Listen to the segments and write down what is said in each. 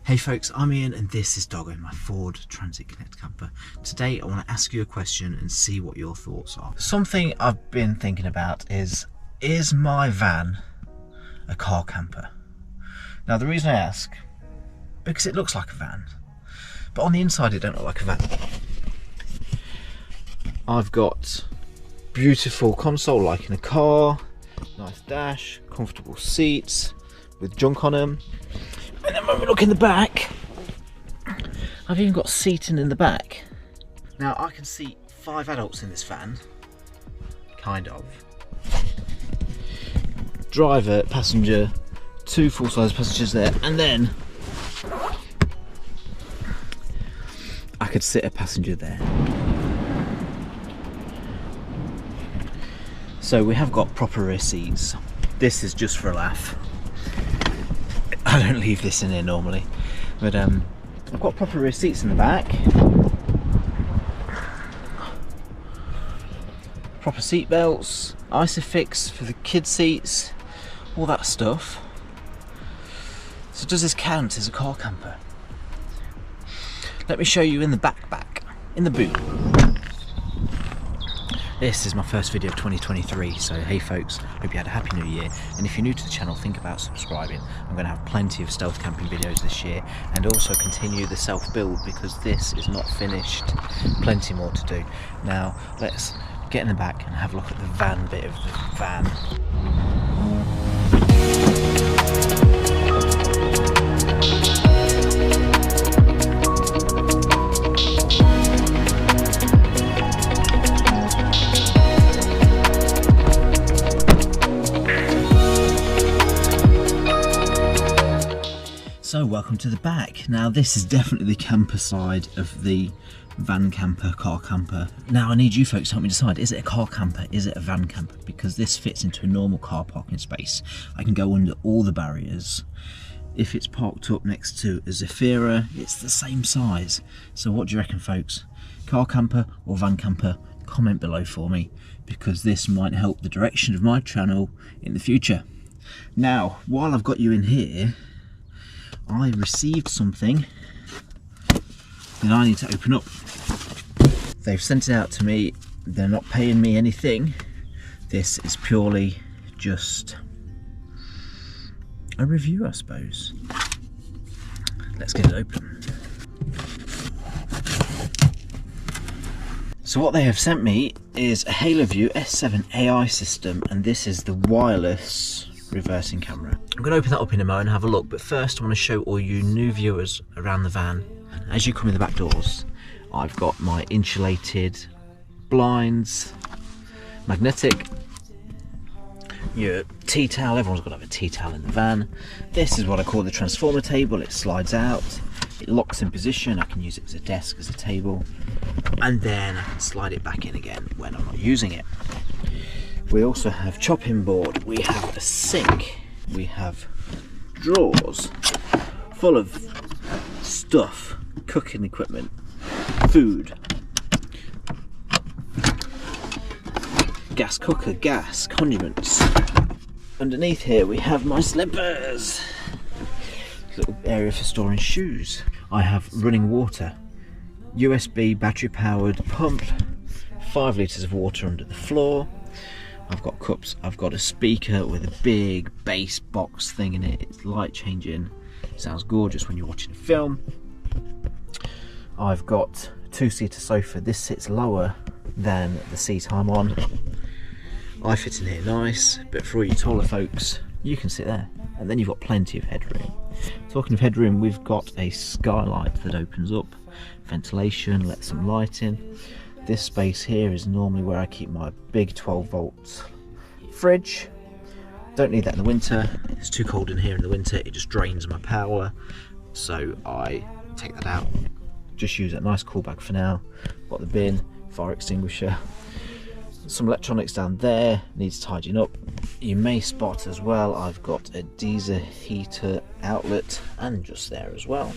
Hey folks, I'm Ian and this is Doggo, my Ford Transit Connect camper. Today I want to ask you a question and see what your thoughts are. Something I've been thinking about is my van a car camper? Now the reason I ask, because it looks like a van, but on the inside it don't look like a van. I've got beautiful console like in a car, nice dash, comfortable seats with junk on them. And then when we look in the back, I've even got seating in the back. Now I can seat 5 adults in this van, kind of. Driver, passenger, 2 full-size passengers there, and then I could sit a passenger there. So we have got proper rear seats. This is just for a laugh. I don't leave this in here normally, but I've got proper rear seats in the back, proper seat belts, Isofix for the kid seats, all that stuff. So does this count as a car camper? Let me show you in the back, in the boot. This is my first video of 2023, so hey folks, hope you had a happy new year, and if you're new to the channel, think about subscribing. I'm going to have plenty of stealth camping videos this year, and also continue the self-build because this is not finished, plenty more to do. Now let's get in the back and have a look at the van bit of the van. So welcome to the back. Now this is definitely the camper side of the van camper, car camper. Now I need you folks to help me decide, is it a car camper, is it a van camper? Because this fits into a normal car parking space. I can go under all the barriers. If it's parked up next to a Zafira, it's the same size. So what do you reckon folks? Car camper or van camper? Comment below for me, because this might help the direction of my channel in the future. Now, while I've got you in here, I received something that I need to open up. They've sent it out to me. They're not paying me anything. This is purely just a review, I suppose. Let's get it open. So what they have sent me is a HaloView S7 AI system, and this is the wireless reversing camera. I'm going to open that up in a moment and have a look, but first I want to show all you new viewers around the van. As you come in the back doors, I've got my insulated blinds, magnetic, your tea towel. Everyone's got to have a tea towel in the van. This is what I call the transformer table. It slides out, it locks in position. I can use it as a desk, as a table, and then I can slide it back in again when I'm not using it. We also have chopping board, we have a sink, we have drawers full of stuff, cooking equipment, food, gas cooker, gas, condiments. Underneath here we have my slippers, little area for storing shoes. I have running water, USB battery powered pump, 5 litres of water under the floor. I've got cups, I've got a speaker with a big bass box thing in it. It's light changing, sounds gorgeous when you're watching a film. I've got a 2-seater sofa. This sits lower than the seat I'm on. I fit in here nice, but for all you taller folks, you can sit there. And then you've got plenty of headroom. Talking of headroom, we've got a skylight that opens up, ventilation, lets some light in. This space here is normally where I keep my big 12-volt fridge. Don't need that in the winter. It's too cold in here in the winter. It just drains my power. So I take that out. Just use that nice cool bag for now. Got the bin, fire extinguisher. Some electronics down there, needs tidying up. You may spot as well, I've got a diesel heater outlet and just there as well.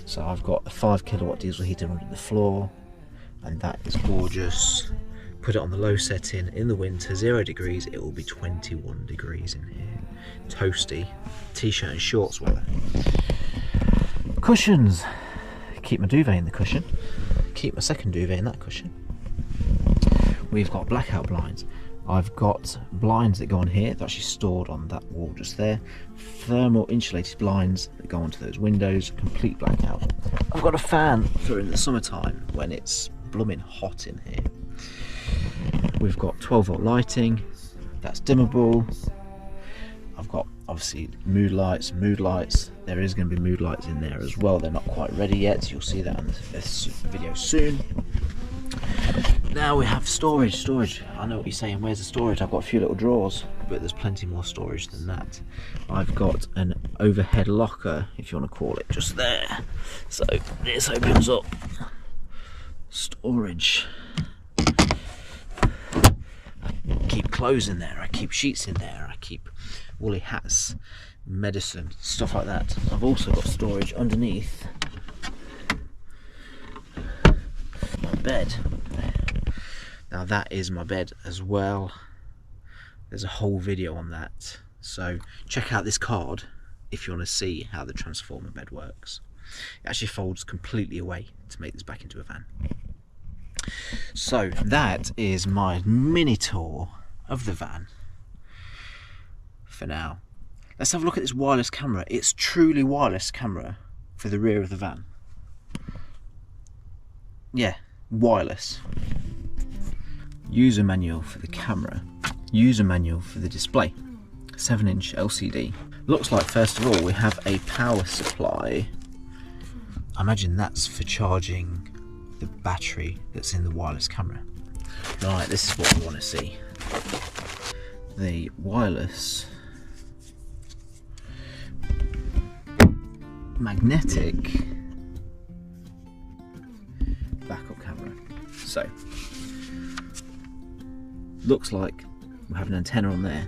So I've got a 5 kilowatt diesel heater under the floor, and that is gorgeous. Put it on the low setting in the winter, 0 degrees, it will be 21 degrees in here. Toasty, t-shirt and shorts weather. Cushions. Keep my duvet in the cushion. Keep my second duvet in that cushion. We've got blackout blinds. I've got blinds that go on here, they're actually stored on that wall just there. Thermal insulated blinds that go onto those windows, complete blackout. I've got a fan for in the summertime when it's blooming hot in here. We've got 12-volt lighting, that's dimmable. I've got obviously mood lights. There is going to be mood lights in there as well. They're not quite ready yet. You'll see that in this video soon. Now we have storage. I know what you're saying, where's the storage? I've got a few little drawers, but there's plenty more storage than that. I've got an overhead locker, if you want to call it, just there. So this opens up. Storage. I keep clothes in there, I keep sheets in there, I keep woolly hats, medicine, stuff like that. I've also got storage underneath my bed. Now that is my bed as well. There's a whole video on that, so check out this card if you want to see how the transformer bed works. It actually folds completely away to make this back into a van. So that is my mini tour of the van for now. Let's have a look at this wireless camera. It's truly wireless camera for the rear of the van. Yeah, wireless. User manual for the camera. User manual for the display. 7-inch LCD. Looks like first of all we have a power supply. I imagine that's for charging the battery that's in the wireless camera. Right, this is what we want to see. The wireless magnetic backup camera. So looks like we have an antenna on there.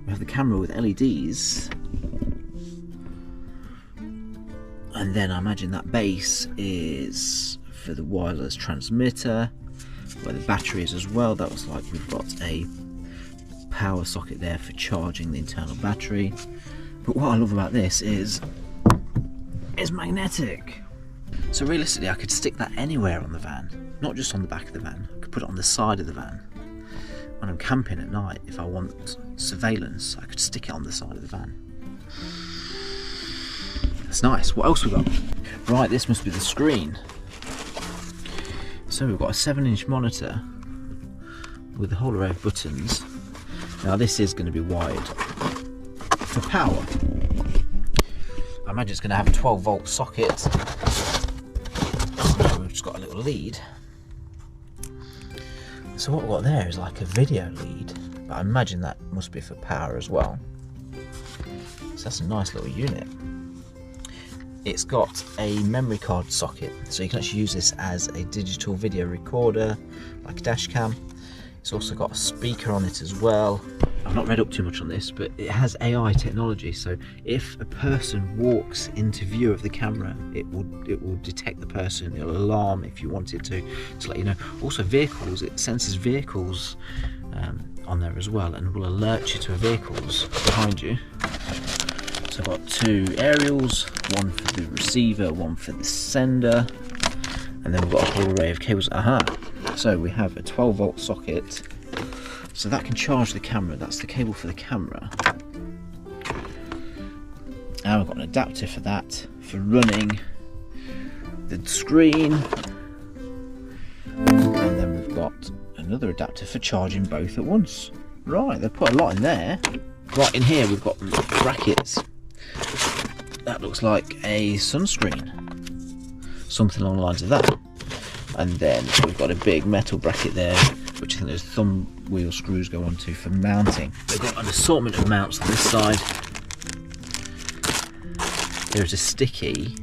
We have the camera with LEDs, and then I imagine that base is for the wireless transmitter, where the battery is as well. That looks like we've got a power socket there for charging the internal battery. But what I love about this is it's magnetic. So realistically I could stick that anywhere on the van, not just on the back of the van. I could put it on the side of the van. When I'm camping at night, if I want surveillance, I could stick it on the side of the van. That's nice. What else we got? Right, this must be the screen. So we've got a 7-inch monitor with a whole array of buttons. Now this is going to be wired for power. I imagine it's going to have a 12-volt socket. Oh, we've just got a little lead. So what we've got there is like a video lead, but I imagine that must be for power as well. So that's a nice little unit. It's got a memory card socket, so you can actually use this as a digital video recorder, like a dash cam. It's also got a speaker on it as well. I've not read up too much on this, but it has AI technology, so if a person walks into view of the camera, it will detect the person. It'll alarm if you want it to let you know. Also vehicles, it senses vehicles on there as well, and will alert you to vehicles behind you. So I've got 2 aerials, one for the receiver, one for the sender, and then we've got a whole array of cables. So we have a 12-volt socket, so that can charge the camera. That's the cable for the camera. And we've got an adapter for that, for running the screen, and then we've got another adapter for charging both at once. Right, they've put a lot in there. Right in here we've got brackets. That looks like a sunscreen, something along the lines of that. And then we've got a big metal bracket there, which I think those thumb wheel screws go onto for mounting. They've got an assortment of mounts on this side. There's a sticky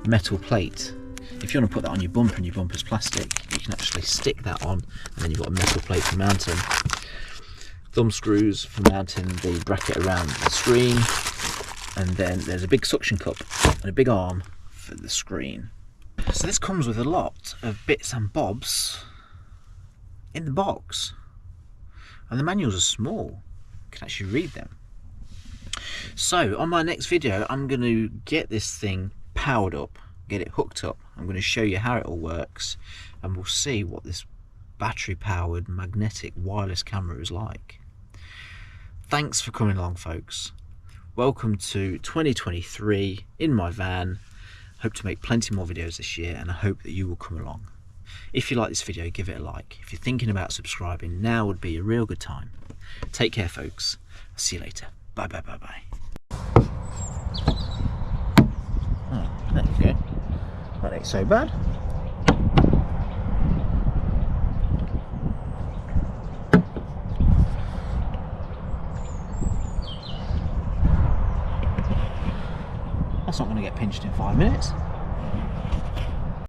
metal plate. If you want to put that on your bumper and your bumper's plastic, you can actually stick that on, and then you've got a metal plate for mounting. Thumb screws for mounting the bracket around the screen, and then there's a big suction cup and a big arm for the screen. So this comes with a lot of bits and bobs in the box, and the manuals are small. You can actually read them. So on my next video I'm going to get this thing powered up, get it hooked up. I'm going to show you how it all works, and we'll see what this battery powered magnetic wireless camera is like. Thanks for coming along, folks. Welcome to 2023 in my van. Hope to make plenty more videos this year, and I hope that you will come along. If you like this video, give it a like. If you're thinking about subscribing, now would be a real good time. Take care, folks. I'll see you later. Bye bye bye bye. Oh, there you go. That ain't so bad. That's not going to get pinched in 5 minutes.